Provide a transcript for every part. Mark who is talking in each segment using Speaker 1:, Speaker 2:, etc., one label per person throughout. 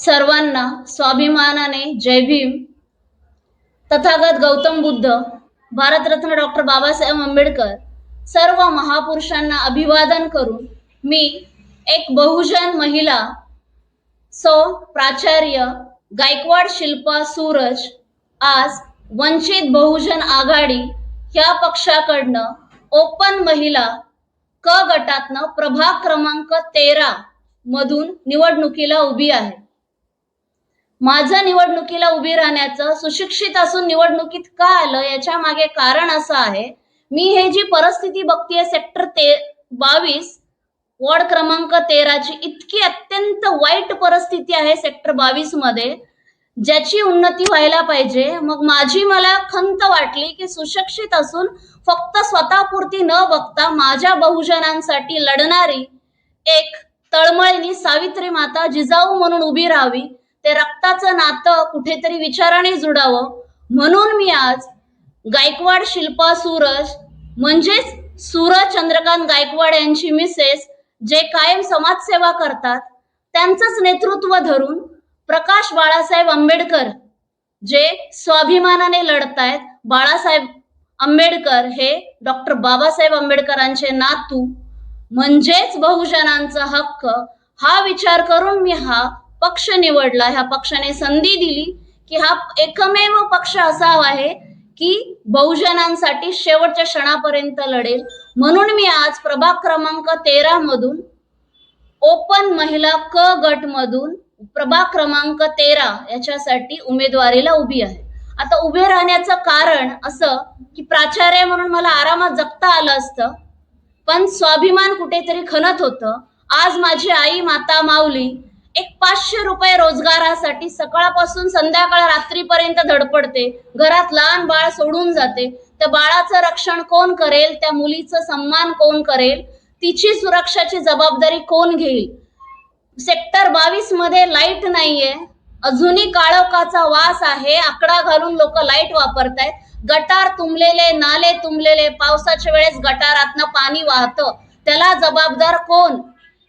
Speaker 1: सर्वांना स्वाभिमानाने जय भीम. तथागत गौतम बुद्ध, भारतरत्न डॉक्टर बाबासाहेब आंबेडकर, सर्व महापुरुषांना अभिवादन करून मी एक बहुजन महिला सौ प्राचार्य गायकवाड शिल्पा सूरज आज वंचित बहुजन आघाडी या पक्षाकडनं ओपन महिला क गटातनं प्रभाग क्रमांक 13 मधून निवडणुकीला उभी आहे. माझं निवडणुकीला उभी राहण्याचं, सुशिक्षित असून निवडणुकीत का आलं याच्या मागे कारण असं आहे, मी हे जी परिस्थिती बघतीये सेक्टर 22 वॉर्ड क्रमांक 13 ची, इतकी अत्यंत वाईट परिस्थिती आहे सेक्टर 22 मध्ये, ज्याची उन्नती व्हायला पाहिजे. मग मला खंत वाटली की सुशिक्षित असून फक्त स्वतःपुरती न बघता माझ्या बहुजनांसाठी लढणारी एक तळमळीनी सावित्री माता जिजाऊ म्हणून उभी राहावी. ते रक्ताचं नातं कुठेतरी विचाराने जुडावं म्हणून मी आज गायकवाड शिल्पा सूरज म्हणजेच सूरज चंद्रकांत गायकवाड यांची मिसेस, जे कायम समाजसेवा करतात, त्यांचंच नेतृत्व धरून प्रकाश बाळासाहेब आंबेडकर जे स्वाभिमानाने लढतायत. बाळासाहेब आंबेडकर हे डॉक्टर बाबासाहेब आंबेडकरांचे नातू, म्हणजेच बहुजनांचा हक्क, हा विचार करून मी हा पक्ष निवडला. ह्या पक्षाने संधी दिली की हा एकमेव पक्ष असा आहे की बहुजनांसाठी शेवटच्या क्षणापर्यंत लढेल. म्हणून मी आज प्रभाग क्रमांक 13 मधून ओपन महिला क गट मधून प्रभाग क्रमांक 13 याच्यासाठी उमेदवारीला उभी आहे. आता उभे राहण्याचं कारण असं की प्राचार्य म्हणून मला आरामात जगता आलं असतं, पण स्वाभिमान कुठेतरी खणत होतं. आज माझी आई माता माऊली एक 500 रुपये रोजगारासाठी सकाळपासून संध्याकाळ रात्रीपर्यंत धडपडते. घरात लहान बाळ सोडून जाते. त्या बाळाचं रक्षण कोण करेल? त्या मुलीचं सन्मान कोण करेल? तिची सुरक्षाची जबाबदारी कोण घेईल? सेक्टर 22 मध्ये लाईट नाहीये, अजूनही काळोखाचा वास आहे. आकडा घालून लोक लाईट वापरतायत. गटार तुंबलेले, नाले तुंबलेले, पावसाच्या वेळेस गटारातनं पाणी वाहतं, त्याला जबाबदार कोण?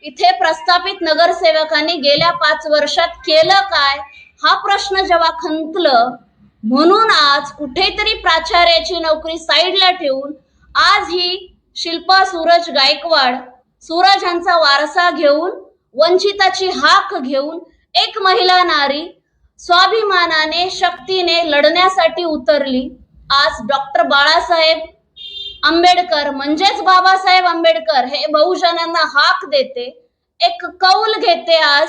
Speaker 1: इथे प्रस्थापित नगरसेवकांनी गेल्या 5 वर्षात केलं काय, हा प्रश्न जेव्हा खंतलं, म्हणून आज कुठेतरी प्राचार्याची नोकरी साईडला ठेवून आज ही शिल्पा सूरज गायकवाड, सूरज यांचा वारसा घेऊन, वंचिताची हाक घेऊन एक महिला नारी स्वाभिमानाने शक्तीने लढण्यासाठी उतरली. आज डॉक्टर बाळासाहेब आंबेडकर म्हणजेच बाबासाहेब आंबेडकर हे बहुजनांना हाक देते, एक कौल घेते. आज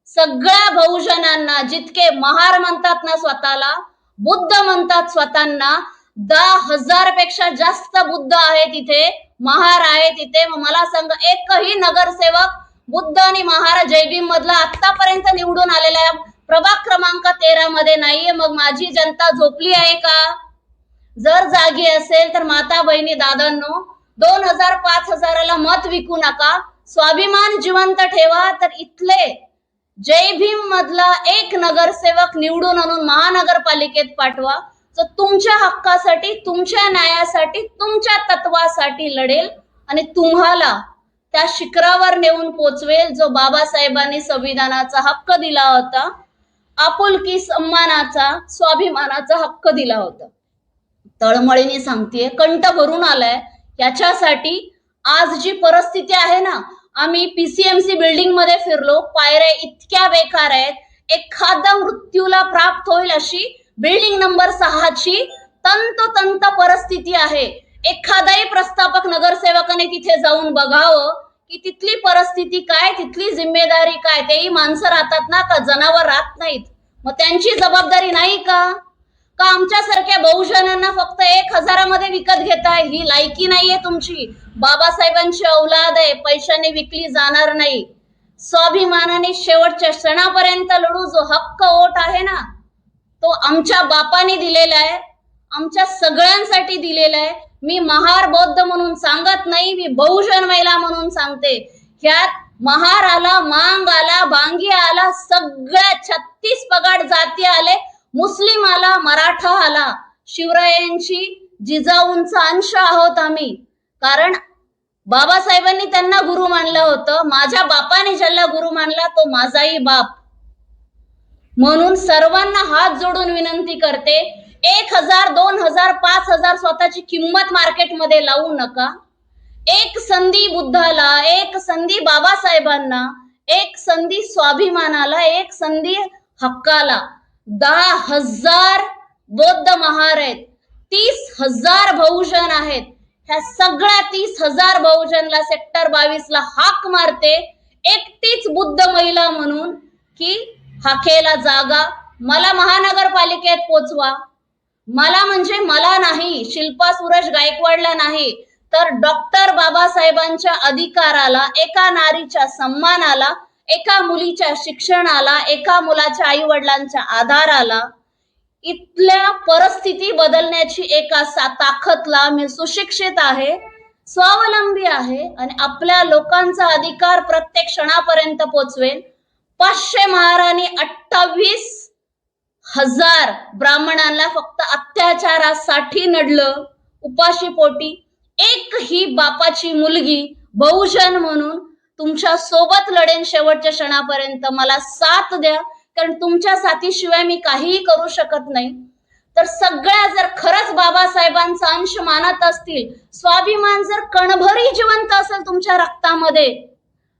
Speaker 1: सगळ्या बहुजनांना, जितके महार म्हणतात ना स्वतःला, बुद्ध म्हणतात स्वतःना, 10,000 पेक्षा जास्त बुद्ध आहेत इथे, महार आहेत इथे. मला सांग, एकही नगरसेवक बुद्ध आणि महार जयभीम मधला आतापर्यंत निवडून आलेला प्रभाग क्रमांक 13 मध्ये नाहीये. मग माझी जनता झोपली आहे का? जर जागी असेल तर माता बहिणी दादांनो, 2,000 5,000ला मत विकू नका, स्वाभिमान जिवंत ठेवा. तर इथले जय भीम मधला एक नगरसेवक निवडून आणून महानगरपालिकेत पाठवा, जो तुमच्या हक्कासाठी, तुमच्या न्यायासाठी, तुमच्या तत्वासाठी लढेल आणि तुम्हाला त्या शिखरावर नेऊन पोचवेल, जो बाबासाहेबांनी संविधानाचा हक्क दिला होता, आपुलकी, सन्मानाचा, स्वाभिमानाचा हक्क दिला होता. तळमळीने सांगतेय, कंठ भरून आलाय. याच्यासाठी आज जी परिस्थिती आहे ना, आम्ही पीसीएमसी बिल्डिंग मध्ये फिरलो, पायऱ्या इतक्या बेकार आहेत, एखादा मृत्यूला प्राप्त होईल अशी बिल्डिंग नंबर 6 ची तंतोतंत परिस्थिती आहे. एखादाही प्रस्थापक नगरसेवकाने तिथे जाऊन बघावं की तिथली परिस्थिती काय, तिथली जिम्मेदारी काय. तेही माणसं राहतात ना, का जनावर राहत नाहीत? मग त्यांची जबाबदारी नाही का? का आमच्यासारख्या बहुजनांना फक्त 1,000 मध्ये विकत घेताय? ही लायकी नाहीये तुमची. बाबासाहेबांची औलाद आहे, पैशाने विकली जाणार नाही. स्वाभिमानाने शेवटच्या क्षणापर्यंत लढू. जो हक्क वोट आहे ना, तो आमच्या बापाने दिलेला आहे, आमच्या सगळ्यांसाठी दिलेला आहे. मी महार बौद्ध म्हणून सांगत नाही, मी बहुजन महिला म्हणून सांगते. ह्यात महार आला, मांग आला, बांगी आला, सगळ्या 36 पगाड जाती आले, मुस्लिम आला, मराठा आला. शिवरायांची, जिजाऊंचा अंश आहोत आम्ही. कारण बाबासाहेबांनी त्यांना गुरु मानलं होतं. माझ्या बापाने ज्याला गुरु मानला तो माझाही बाप. म्हणून सर्वांना हात जोडून विनंती करते, 1,000, 2,000, 5,000 स्वतःची किंमत मार्केटमध्ये लावू नका. एक संधी बुद्धाला, एक संधी बाबासाहेबांना, एक संधी स्वाभिमानाला, एक संधी हक्काला. 10,000 बौद्ध महार आहेत, 30,000 बहुजन आहेत. ह्या सगळ्या 30,000 बहुजनला सेक्टर 22ला हाक मारते, एकटीच बुद्ध महिला म्हणून, की हाकेला जागा मला महानगरपालिकेत पोचवा. मला म्हणजे मला नाही, शिल्पा सुरेश गायकवाडला नाही, तर डॉक्टर बाबासाहेबांच्या अधिकाराला, एका नारीच्या सन्मानाला, एका मुलीच्या शिक्षणाला, एका मुलाच्या आई वडिलांच्या आधाराला, इथल्या परिस्थिती बदलण्याची एका ताकदला मी सुशिक्षित आहे, स्वावलंबी आहे आणि आपल्या लोकांचा अधिकार प्रत्येक क्षणापर्यंत पोचवेल. 500 महाराणी 28,000 ब्राह्मणांना फक्त अत्याचारासाठी नडलं, उपाशी पोटी. एक ही बापाची मुलगी बहुजन म्हणून तुमच्या सोबत लढेन शेवटच्या क्षणापर्यंत. मला साथ द्या, कारण तुमच्या साथीशिवाय मी काहीही करू शकत नाही. तर सगळ्या जर खरंच बाबासाहेबांचा अंश मानत असतील, स्वाभिमान जर कणभरी जिवंत असेल तुमच्या रक्तामध्ये,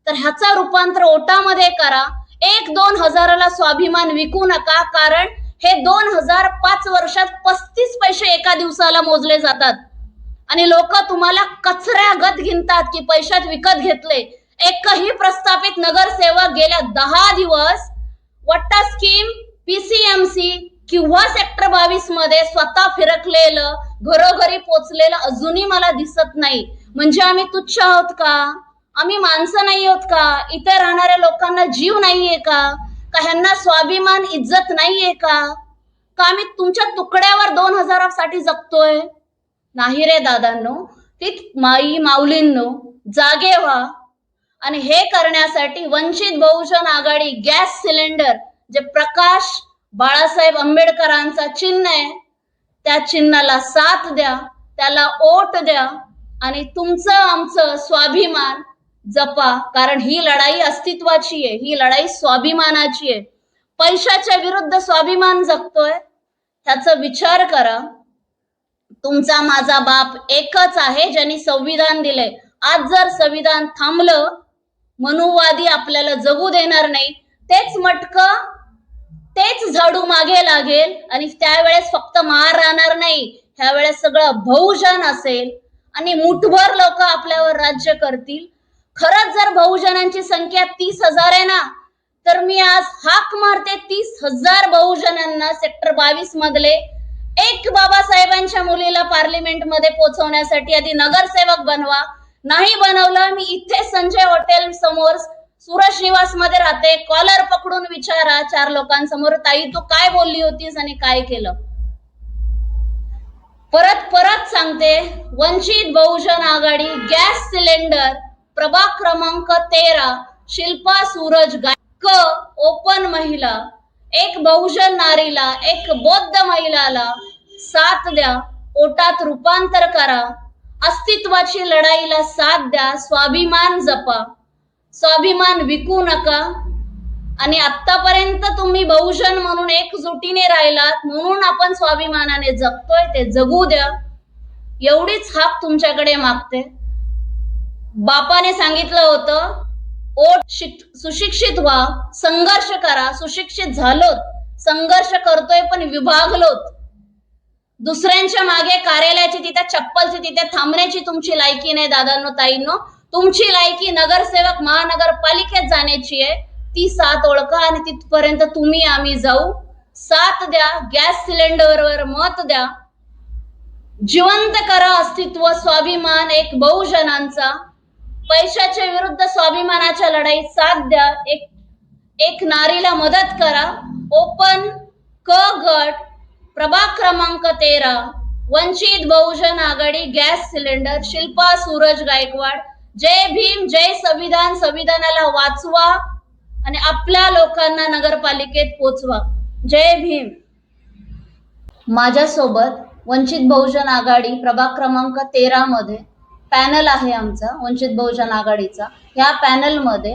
Speaker 1: तर ह्याचा रूपांतर ओटामध्ये करा. 1-2 हजाराला स्वाभिमान विकू नका, कारण हे 2005 वर्षात 35 पैसे एका दिवसाला मोजले जातात आणि लोक तुम्हाला कचऱ्यागत गिनतात की पैशात विकत घेतले. एकही प्रस्थापित नगरसेवक गेल्या 10 दिवस वट्टा स्कीम, PCMC किंवा सेक्टर 22 मध्ये स्वतः फिरकलेलं, घरोघरी पोचलेलं अजूनही मला दिसत नाही. म्हणजे आम्ही तुच्छ आहोत का? आम्ही माणसं नाही आहोत का? इथे राहणाऱ्या लोकांना जीव नाहीये का? ह्यांना स्वाभिमान, इज्जत नाहीये का? आम्ही तुमच्या तुकड्यावर 2000 साठी जगतोय? नाही रे दादांनो, ती माई माऊलींनो, जागे व्हा. आणि हे करण्यासाठी वंचित बहुजन आघाडी गॅस सिलेंडर, जे प्रकाश बाळासाहेब आंबेडकरांचा चिन्ह आहे, त्या चिन्हाला साथ द्या, त्याला ओट द्या आणि तुमचं आमचं स्वाभिमान जपा. कारण ही लढाई अस्तित्वाची आहे, ही लढाई स्वाभिमानाची आहे. पैशाच्या विरुद्ध स्वाभिमान जगतोय, त्याचा विचार करा. तुमचा माझा बाप एकच आहे ज्यांनी संविधान दिलंय. आज जर संविधान थांबलं, मनुवादी आपल्याला जगू देणार नाही. तेच मटकं, तेच झाडू मागे लागेल आणि त्यावेळेस फक्त महार राहणार नाही, ह्यावेळेस सगळं बहुजन असेल आणि मुठभर लोक आपल्यावर राज्य करतील. खरंच जर बहुजनांची संख्या 30,000 आहे ना, तर मी आज हाक मारते 30,000 बहुजनांना सेक्टर 22 मधले एक बाबासाहेबांच्या मुलीला पार्लिमेंट मध्ये पोहोचवण्यासाठी आधी नगरसेवक बनवा. नाही बनवलं, मी इथे संजय हॉटेल समोर सुरज निवास मध्ये राहते, कॉलर पकडून विचारा 4 लोकांसमोर, ताई तू काय बोलली होतीस आणि काय केलं. परत परत सांगते, वंचित बहुजन आघाडी गॅस सिलेंडर प्रभाग क्रमांक 13, शिल्पा सूरज गायक, ओपन महिला, एक बहुजन नारीला, एक बौद्ध महिलाला साथ द्या, ओटात रूपांतर करा, अस्तित्वाची लढाईला साथ द्या, स्वाभिमान जपा, स्वाभिमान विकू नका. आणि आतापर्यंत तुम्ही बहुजन म्हणून एकजुटीने राहिलात, म्हणून आपण स्वाभिमानाने जगतोय, ते जगू द्या. एवढीच हाक तुमच्याकडे मागते. बापाने सांगितलं होतं, सुशिक्षित व्हा, संघर्ष करा. सुशिक्षित झालोत, संघर्ष करतोय, पण विभागलोत. दुसऱ्यांच्या मागे कार्यालयाची तिथे, चप्पलची तिथे थांबण्याची तुमची लायकी नाही दादांनो, ताईंनो. तुमची लायकी नगरसेवक महानगरपालिकेत जाण्याची आहे. ती साथ ओळखा आणि तिथपर्यंत तुम्ही आम्ही जाऊ. साथ द्या, गॅस सिलेंडरवर मत द्या, जिवंत करा अस्तित्व, स्वाभिमान एक बहुजनांचा. पैशाच्या विरुद्ध स्वाभिमानाच्या लढाईत साथ द्या. एक नारीला मदत करा. ओपन क गट प्रभाग क्रमांक 13, वंचित बहुजन आघाडी गॅस सिलेंडर, शिल्पा सूरज गायकवाड. जय भीम, जय संविधान. संविधानाला वाचवा आणि आपल्या लोकांना नगरपालिकेत पोचवा. जय भीम. माझ्यासोबत वंचित बहुजन आघाडी प्रभाग क्रमांक 13 मध्ये पॅनल आहे आमचा वंचित बहुजन आघाडीचा. या पॅनलमध्ये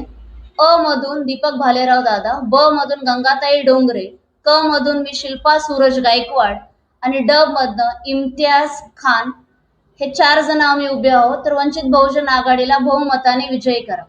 Speaker 1: अ मधून दीपक भालेराव दादा, ब मधून गंगाताई डोंगरे, क मधून मी शिल्पा सूरज गायकवाड आणि ड मधनं इम्तियाज खान, हे 4 जण आम्ही उभे आहोत. तर वंचित बहुजन आघाडीला बहुमताने विजयी करा.